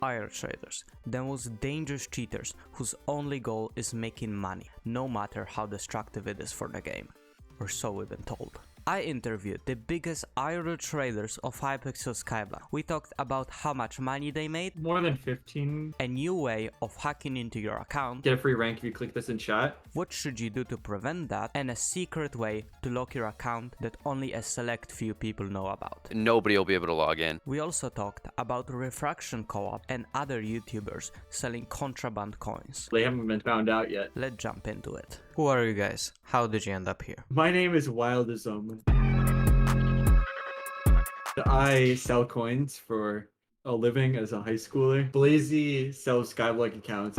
IRL traders, the most dangerous cheaters whose only goal is making money, no matter how destructive it is for the game. Or so we've been told. I interviewed the biggest IRL traders of Hypixel Skyblock. We talked about how much money they made, More than 15. a new way of hacking into your account, Get a free rank if you click this in chat. what should you do to prevent that, and a secret way to lock your account that only a select few people know about. Nobody will be able to log in. We also talked about Refraction Co-op and other YouTubers selling contraband coins. They haven't been found out yet. Let's jump into it. Who are you guys? How did you end up here? My name is Wildism. I sell coins for a living as a high schooler. Blazy sells Skyblock accounts.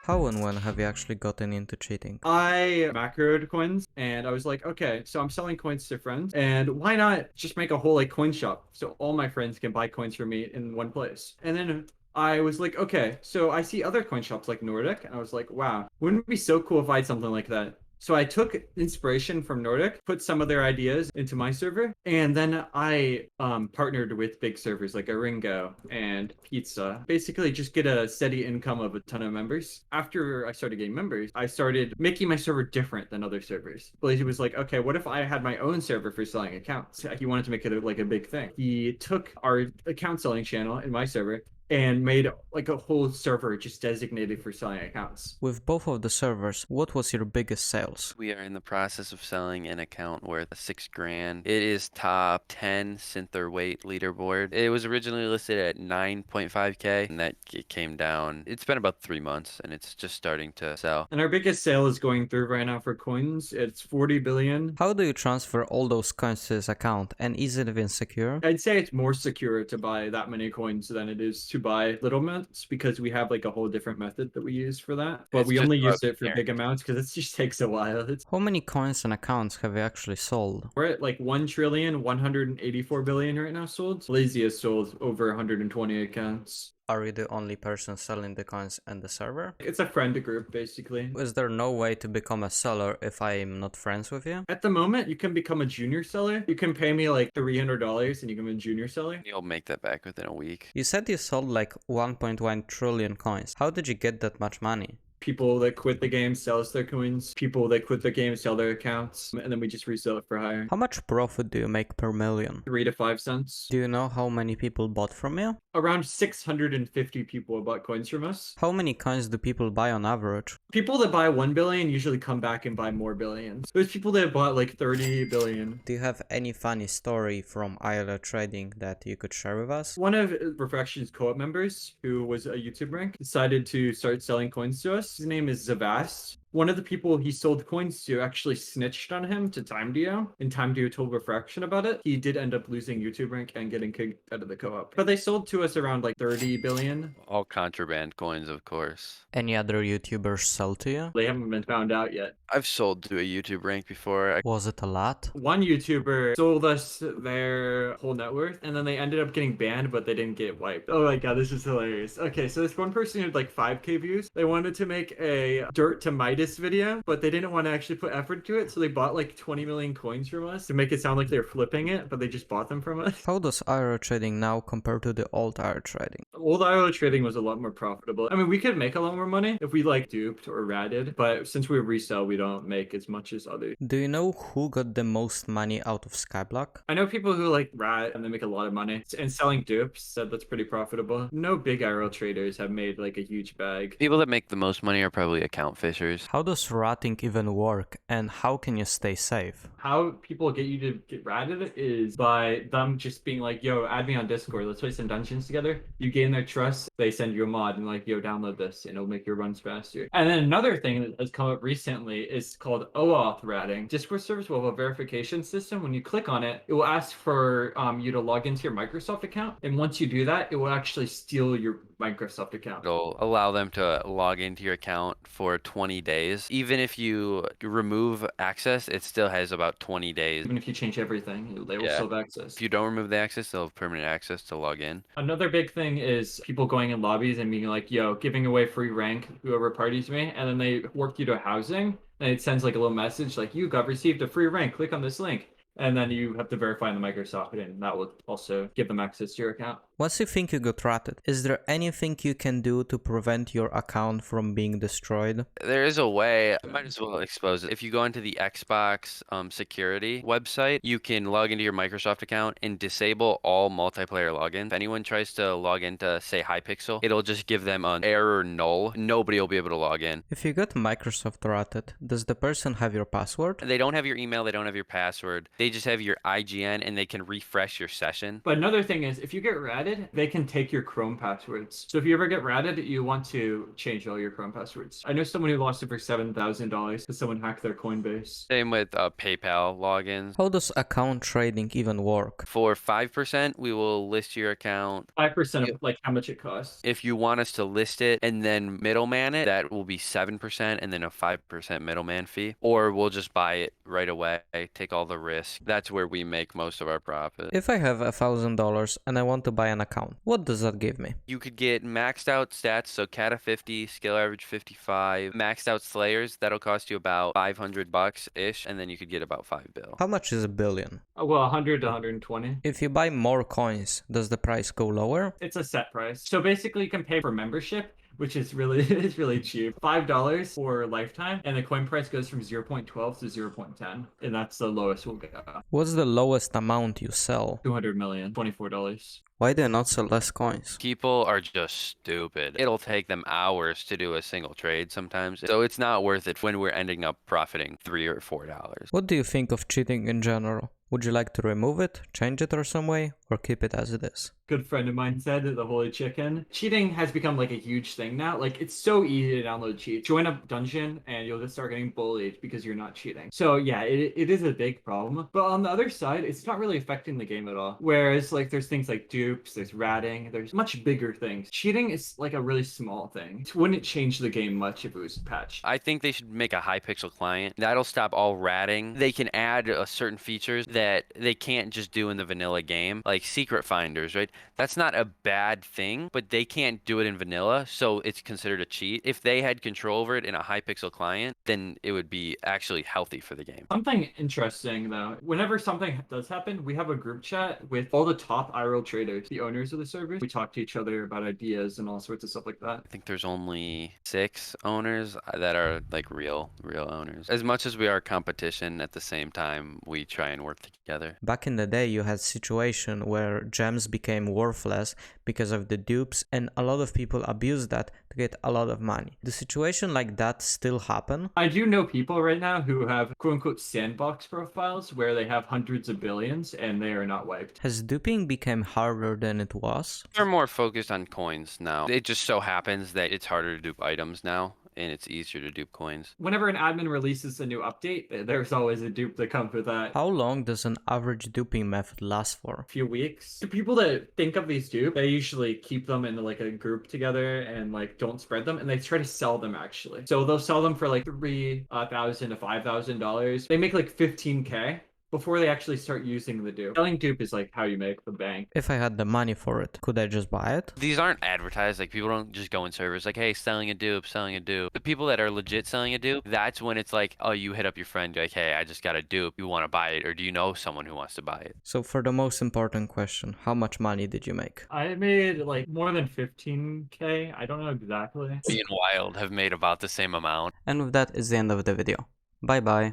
How and when have you actually gotten into cheating? I macroed coins and I was like, okay, so I'm selling coins to friends and why not just make a whole like coin shop so all my friends can buy coins from me in one place. And then I was like, okay, so I see other coin shops like Nordic and I was like, wow, wouldn't it be so cool if I had something like that? So I took inspiration from Nordic, put some of their ideas into my server, and then I partnered with big servers like Aringo and Pizza. Basically, just get a steady income of a ton of members. After I started getting members, I started making my server different than other servers. Blazy was like, okay, what if I had my own server for selling accounts? He wanted to make it like a big thing. He took our account selling channel in my server and made like a whole server just designated for selling accounts. With both of the servers, what was your biggest sales? We are in the process of selling an account worth $6 grand. It is top 10 Synther weight leaderboard. It was originally listed at 9.5K and that it came down. It's been about 3 months and it's just starting to sell. And our biggest sale is going through right now for coins. It's 40 billion. How do you transfer all those coins to this account, and is it even secure? I'd say it's more secure to buy that many coins than it is to buy little amounts because we have like a whole different method that we use for that. But It's we just only use about it for sharing. big amounts because it just takes a while. How many coins and accounts have you actually sold? We're at like 1,184 billion right now sold. Lazy has sold over 120 accounts. Are you the only person selling the coins and the server? It's a friend group basically. Is there no way to become a seller if I am not friends with you? At the moment, you can become a junior seller. You can pay me like $300 and you can be a junior seller. You'll make that back within a week. You said you sold like 1.1 trillion coins. How did you get that much money? People that quit the game sell us their coins. People that quit the game sell their accounts, and then we just resell it for higher. How much profit do you make per million? 3 to 5 cents. Do you know how many people bought from you? Around 650 people bought coins from us. How many coins do people buy on average? People that buy 1 billion usually come back and buy more billions. There's people that bought like 30 billion. Do you have any funny story from IRL trading that you could share with us? One of Refraction's co-op members, who was a YouTube rank, decided to start selling coins to us. His name is Zavast. One of the people he sold coins to actually snitched on him to TimeDeo, and TimeDeo told Refraction about it. He did end up losing YouTube rank and getting kicked out of the co-op. But they sold to us around like 30 billion. All contraband coins, of course. Any other YouTubers sell to you? They haven't been found out yet. I've sold to a YouTube rank before. Was it a lot? One YouTuber sold us their whole net worth, and then they ended up getting banned, but they didn't get wiped. Oh my god, this is hilarious. Okay, so this one person had like 5K views. They wanted to make a Dirt to Midas video, but they didn't want to actually put effort to it, so they bought like 20 million coins from us to make it sound like they're flipping it, but they just bought them from us. How does IRL trading now compare to the old IRL trading? Old IRL trading was a lot more profitable. I mean, we could make a lot more money if we like duped or ratted, but since we resell, we don't make as much as others. Do you know who got the most money out of Skyblock? I know people who like rat and they make a lot of money, and selling dupes, so that's pretty profitable. No big IRL traders have made like a huge bag. People that make the most money are probably account fishers. How does ratting even work, and how can you stay safe? How people get you to get ratted is by them just being like, yo, add me on Discord, let's play some dungeons together. You gain their trust, they send you a mod and like, yo, download this and it'll make your runs faster. And then another thing that has come up recently is called OAuth ratting. Discord servers will have a verification system. When you click on it, it will ask for you to log into your Microsoft account. And once you do that, it will actually steal your Microsoft account. It'll allow them to log into your account for 20 days. Even if you remove access, it still has about 20 days. Even if you change everything, they will still have access. If you don't remove the access, they'll have permanent access to log in. Another big thing is people going in lobbies and being like, yo, giving away free rank, whoever parties me, and then they work you to housing, and it sends like a little message like, you got received a free rank, click on this link. And then you have to verify in the Microsoft, and that will also give them access to your account. Once you think you got ratted, is there anything you can do to prevent your account from being destroyed? There is a way. I might as well expose it. If you go into the Xbox security website, you can log into your Microsoft account and disable all multiplayer login. If anyone tries to log into, say, Hypixel, it'll just give them an error null. Nobody will be able to log in. If you got Microsoft ratted, does the person have your password? They don't have your email, they don't have your password. They just have your IGN and they can refresh your session. But another thing is, if you get ratted, they can take your Chrome passwords. So if you ever get ratted, you want to change all your Chrome passwords. I know someone who lost it for $7,000 because someone hacked their Coinbase. Same with PayPal logins. How does account trading even work? For 5%, we will list your account. 5% of like how much it costs. If you want us to list it and then middleman it, that will be 7% and then a 5% middleman fee. Or we'll just buy it right away, take all the risk. That's where we make most of our profit. If I have $1,000 and I want to buy an account, what does that give me? You could get maxed out stats, so Cata 50, skill average 55, maxed out slayers, that'll cost you about $500-ish, and then you could get about 5 bill. How much is a billion? Well, 100 to 120. If you buy more coins, does the price go lower? It's a set price. So basically you can pay for membership, which is really it's really cheap. $5 for lifetime, and the coin price goes from 0.12 to 0.10, and that's the lowest we'll get. What's the lowest amount you sell? 200 million, $24. Why do you not sell less coins? People are just stupid. It'll take them hours to do a single trade sometimes, so it's not worth it when we're ending up profiting $3 or $4. What do you think of cheating in general? Would you like to remove it, change it or some way, or keep it as it is? Good friend of mine said that the holy chicken. Cheating has become like a huge thing now. Like it's so easy to download cheats. Join a dungeon and you'll just start getting bullied because you're not cheating. So yeah, it is a big problem. But on the other side, it's not really affecting the game at all. Whereas like there's things like dupes, there's ratting, there's much bigger things. Cheating is like a really small thing. It wouldn't change the game much if it was patched. I think they should make a Hypixel client. That'll stop all ratting. They can add certain features that they can't just do in the vanilla game, like secret finders, right? That's not a bad thing, but they can't do it in vanilla, so it's considered a cheat. If they had control over it in a Hypixel client, then it would be actually healthy for the game. Something interesting though, whenever something does happen, we have a group chat with all the top IRL traders, the owners of the servers. We talk to each other about ideas and all sorts of stuff like that. I think there's only 6 owners that are like real owners. As much as we are competition, at the same time, we try and work together. Back in the day, you had situation where gems became worthless because of the dupes, and a lot of people abused that to get a lot of money. The situation like that still happen? I do know people right now who have quote-unquote sandbox profiles where they have hundreds of billions and they are not wiped. Has duping become harder than it was? We're more focused on coins now. It just so happens that it's harder to dupe items now, and it's easier to dupe coins. Whenever an admin releases a new update, there's always a dupe that comes with that. How long does an average duping method last for? A few weeks. The people that think of these dupes, they usually keep them in like a group together and like don't spread them, and they try to sell them actually. So they'll sell them for like $3,000 to $5,000. They make like 15K. Before they actually start using the dupe. Selling dupe is like how you make the bank. If I had the money for it, could I just buy it? These aren't advertised. Like, people don't just go in servers like, hey, selling a dupe. The people that are legit selling a dupe, that's when it's like, oh, you hit up your friend, you're like, hey, I just got a dupe. You want to buy it? Or do you know someone who wants to buy it? So for the most important question, how much money did you make? I made like more than 15K. I don't know exactly. Me and Wild have made about the same amount. And with that is the end of the video. Bye bye.